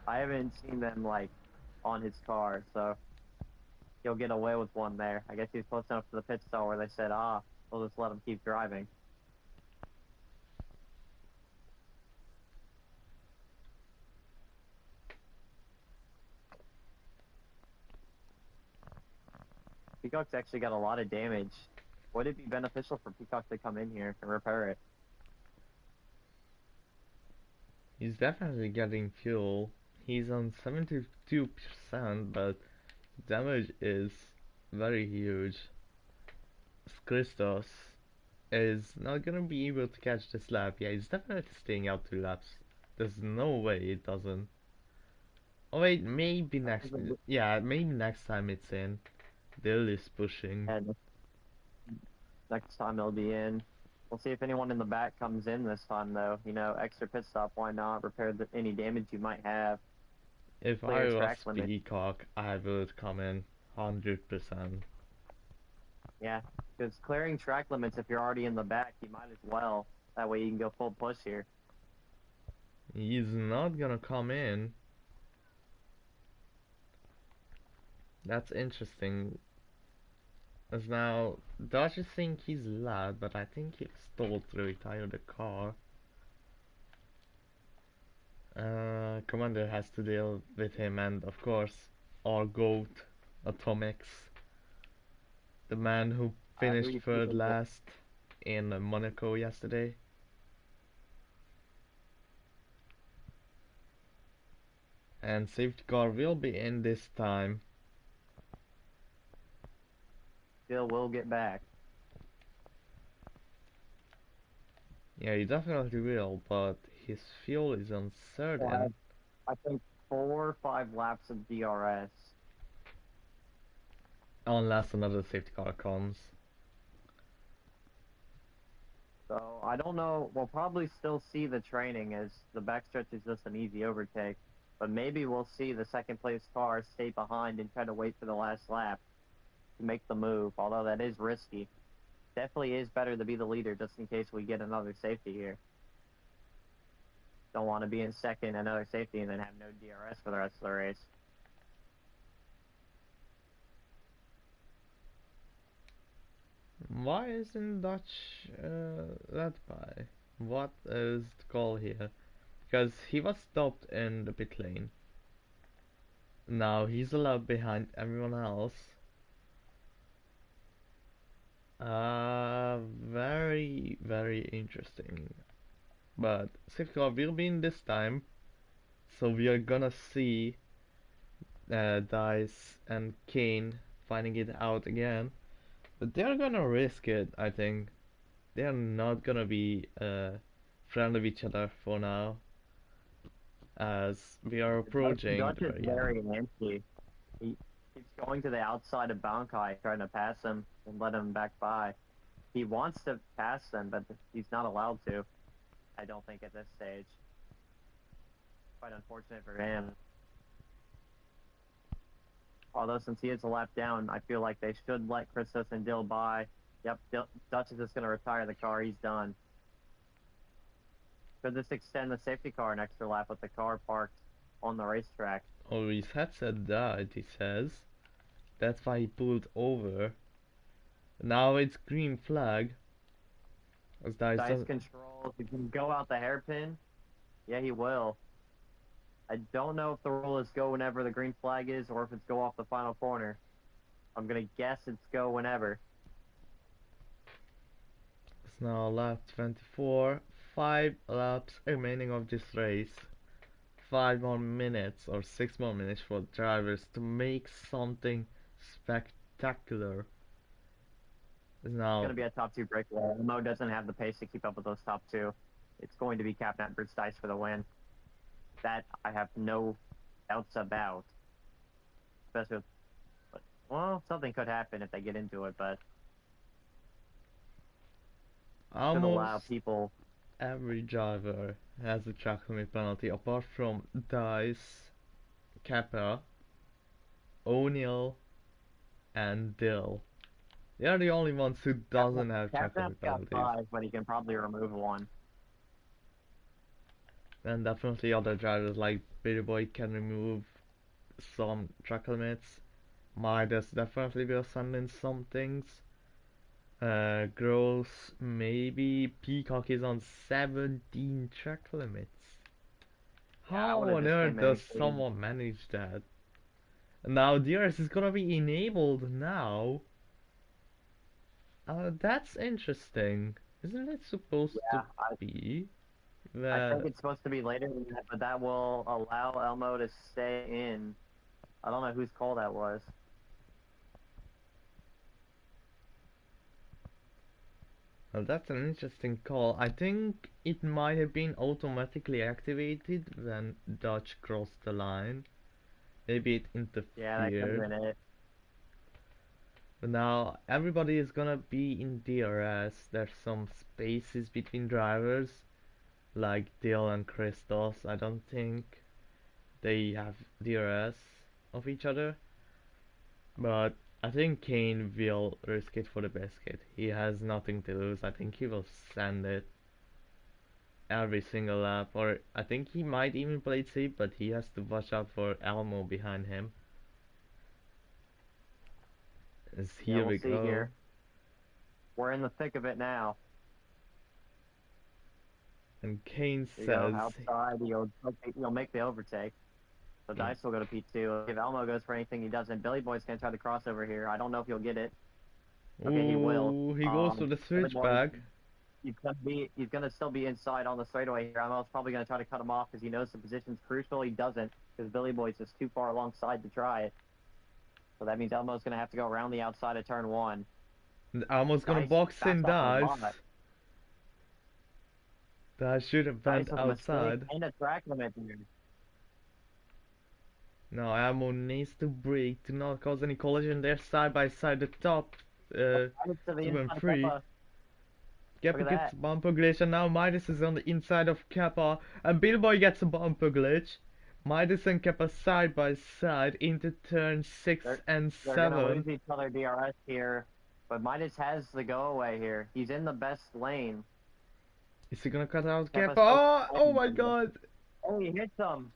I haven't seen them like on his car, so he'll get away with one there. I guess he's close enough to the pit stop where they said, we'll just let him keep driving. Peacock's actually got a lot of damage. Would it be beneficial for Peacock to come in here and repair it? He's definitely getting fuel. He's on 72%, but damage is very huge. Christos is not gonna be able to catch this lap. Yeah, he's definitely staying out 2 laps. There's no way it doesn't. Oh wait, maybe I next. think it'll be- Yeah, maybe next time it's in. Dill is pushing. And next time he'll be in. We'll see if anyone in the back comes in this time, though. Extra pit stop, why not? Repair any damage you might have. If Clear I was track limit. Peacock, I would come in 100%. Yeah, because clearing track limits, if you're already in the back, you might as well. That way you can go full push here. He's not gonna come in. That's interesting. As now, Dodgers think he's loud, but I think he stalled to retire the car. Commander has to deal with him, and of course, our GOAT, Atomics, the man who Who finished you third keeping with? last in Monaco yesterday. And safety car will be in this time. Still will get back. Yeah, he definitely will, but his fuel is We'll have, uncertain I think, 4 or 5 laps of DRS. unless another safety car comes. So I don't know. We'll probably still see the training as the backstretch is just an easy overtake. But maybe we'll see the second place car stay behind and try to wait for the last lap to make the move, although that is risky. Definitely is better to be the leader just in case we get another safety here. Don't want to be in second, another safety, and then have no DRS for the rest of the race. Why isn't Dutch led by? What is the call here? Because he was stopped in the pit lane. Now he's allowed behind everyone else. Very, very interesting. But safety car will be in this time, so we are gonna see Dice and Kane finding it out again. But they're gonna risk it, I think. They're not gonna be friend of each other for now, as we are approaching Dutch the is very end. very antsy. He keeps going to the outside of Bankai, trying to pass him and let him back by. He wants to pass them, but he's not allowed to. I don't think at this stage. Quite unfortunate for him. Although since he is a lap down, I feel like they should let Christos and Dill by. Yep, Dutch is just going to retire the car. He's done. Could this extend the safety car an extra lap with the car parked on the racetrack? Oh, his headset died, he says. That's why he pulled over. Now it's green flag. As Dice Dice doesn't. controls. He can go out the hairpin. Yeah, he will. I don't know if the rule is go whenever the green flag is or if it's go off the final corner. I'm going to guess it's go whenever. It's now lap 24. 5 laps remaining of this race. 5 more minutes or 6 more minutes for drivers to make something spectacular. It's going Now, to be a top two breakaway. Mo doesn't have the pace to keep up with those top two. It's going to be Captain Bruce Dice for the win. That I have no doubts about. Especially with, well, something could happen if they get into it, but should allow almost people. every driver has a track limit penalty apart from Dice, Kappa. O'Neil, and Dill. They are the only ones who doesn't have track Capnap's limit got penalties. 5, but he can probably remove 1. And definitely other drivers like Billy Boy can remove some track limits. Midas definitely will send in some things. Gross, maybe. Peacock is on 17 track limits. Yeah, I How would have on just earth came in does and cleaned. someone manage that? Now DRS is gonna be enabled now. That's interesting. Isn't it supposed to Yeah, be? I think Well, it's supposed to be later than that, but that will allow Elmo to stay in. I don't know whose call that was. well, that's an interesting call. I think it might have been automatically activated when Dutch crossed the line. Maybe it Yeah, that could have interfered. been it. But now everybody is gonna be in DRS. There's some spaces between drivers, like Dale and Christos. I don't think they have DRS of each other. But I think Kane will risk it for the biscuit. He has nothing to lose. I think he will send it every single lap. Or I think he might even play it safe, but he has to watch out for Elmo behind him. As Yeah, here we'll we see go. here. We're in the thick of it now. And Kane There you go, says, outside. He'll make the overtake. So yeah. Dice will go to P2. If Elmo goes for anything, he doesn't. Billy Boy's gonna try to cross over here. I don't know if he'll get it. Okay, he will. Ooh, he goes to the Billy Boy, switchback. he's gonna still be inside on the straightaway here. Elmo's probably gonna try to cut him off because he knows the position's crucial. He doesn't because Billy Boy's just too far alongside to try it. So that means Elmo's gonna have to go around the outside of turn 1. And Elmo's gonna Dice box in backs off of the Dice. bot. That should have went Dice with a mistake outside. and a track limit here. Now Elmo needs to brake to not cause any collision. They're side by side, the top Dice to the 2 and inside of 3. Peppa. Look Kappa at gets that. a bumper glitch and now Midas is on the inside of Kappa and Billboy gets a bumper glitch. Midas and Kappa side by side into turn 6 They're and they're gonna 7. lose each other DRS here, but Midas has the go away here. He's in the best lane. Is he gonna cut out Kappa? Peppa's so Oh my god! oh, he hits him,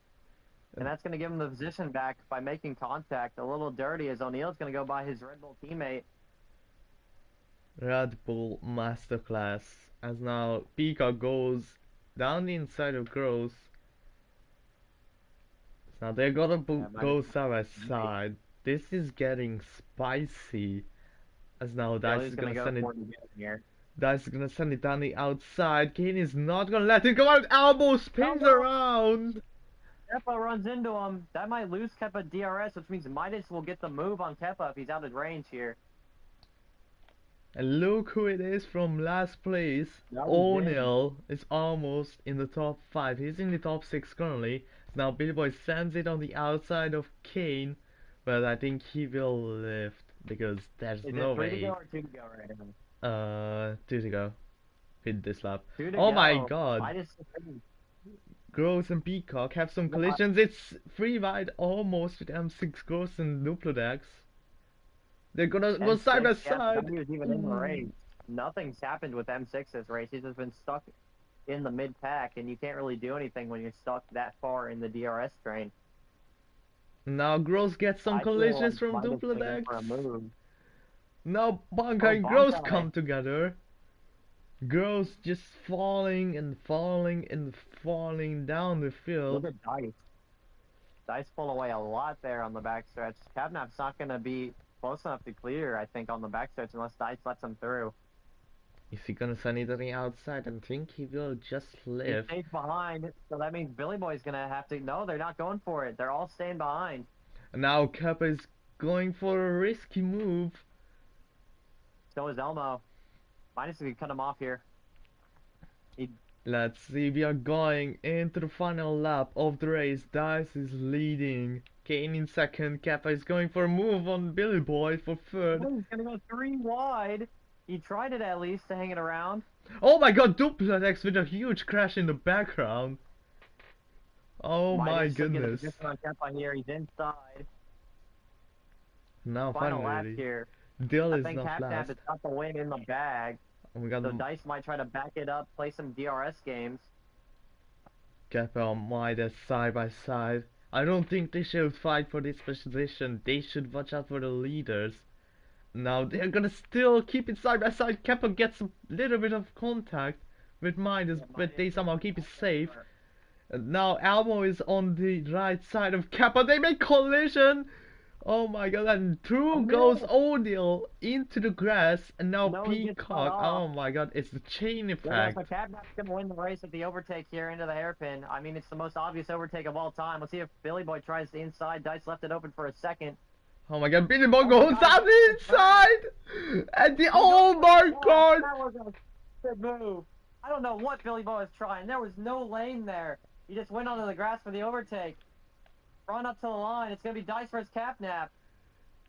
and that's gonna give him the position back by making contact. A little dirty as O'Neill's gonna go by his Red Bull teammate. Red Bull Masterclass as now Pika goes down the inside of Gross. Now they're gonna Yeah, Midas go side by teammate. side. This is getting spicy. As now Dice Billy's is gonna gonna go send it. for it again here. Dice is gonna send it down the outside. Kane is not gonna let it go out. Elbow Oh spins no! around. Keppa runs into him. That might lose Keppa DRS, which means Midas will get the move on Keppa if he's out of range here. And look who it is from last place. Now he's in. O'Neil is almost in the top 5. He's in the top 6 currently. Now Billy Boy sends it on the outside of Kane. But I think he will lift because there's Is no it 3 to go way. or 2 to go right now? 2 to go. Hit this lap. 2 to Oh my go. god. Midas. Gross and Peacock have some No, collisions. It's free wide almost with M6 Gross and Duplodex. They're gonna go side by M6, yeah, side. he was even in the race. Nothing's happened with M6's race. He's just been stuck in the mid pack, and you can't really do anything when you're stuck that far in the DRS train. Now Gross gets some I feel like collisions from Midas going in Duplodex. for a move. Now Bankai Oh, and Gross Bonkai. come together. Gross just falling and falling and falling down the Look field. at Dice. Dice pull away a lot there on the backstretch. Capnap's not going to be close enough to clear, I think, on the backstretch unless Dice lets him through. Is he gonna send it on the outside? I think he will just He lift. stays behind, so that means Billy Boy's going to have to... No, they're not going for it. They're all staying behind. And now Kappa is going for a risky move. So is Elmo. Midas could cut him off here. Let's see, we are going into the final lap of the race. Dice is leading. Kane in second. Kappa is going for a move on Billy Boy for third. Oh, he's gonna go 3 wide. He tried it at least to hang it around. Oh my god, Duplex with a huge crash in the background. Oh my Midas should get a goodness. position on Kempa here. He's inside. Now Final lap finally, here. Dill I is think not Capnap last. has got the win in the bag. And we got So Dice might try to back it up, play some DRS games. Keppel and Midas side by side. I don't think they should fight for this position. They should watch out for the leaders. Now they're gonna still keep it side by side. Keppel gets a little bit of contact with Midas, Yeah, but Midas they is somehow keep it right safe. there. And now Elmo is on the right side of Keppel. They make collision. Oh my god, and through goes O'Neal! O'Neal into the grass, and now No, he gets cut Peacock. off. Oh my god, it's the chain There goes effect. so Capnap's going to win the race at the overtake here into the hairpin. I mean, it's the most obvious overtake of all time. Let's see if Billy Boy tries the inside. Dice left it open for a second. Oh my god, Billy Boy Oh my goes god, he down goes the for the turn. inside! And the, He goes oh for my the pass. god! That was a good move. I don't know what Billy Boy was trying. There was no lane there. He just went onto the grass for the overtake. Run up to the line. It's going to be Dice versus Capnap.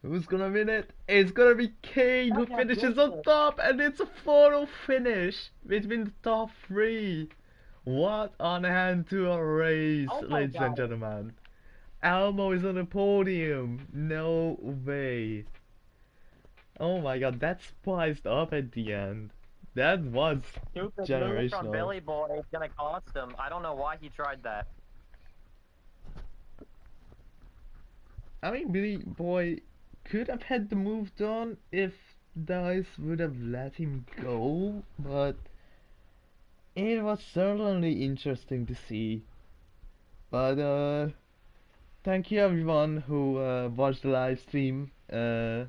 Who's gonna win it? It's gonna be Kane who Capnap finishes gets on it. top, and it's a photo finish between the top three. What an end to a race, Oh my ladies and god. gentlemen. Elmo is on the podium. No way. Oh my god, that spiced up at the end. That was Stupid move from generational. Billy Boy is going to cost him. I don't know why he tried that. I mean, Billy Boy could have had the move done if Dice would have let him go, but it was certainly interesting to see. But thank you everyone who watched the live stream. I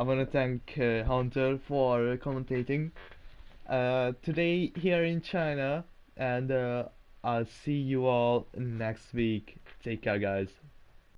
want to thank Hunter for commentating today here in China, and I'll see you all next week. Take care, guys.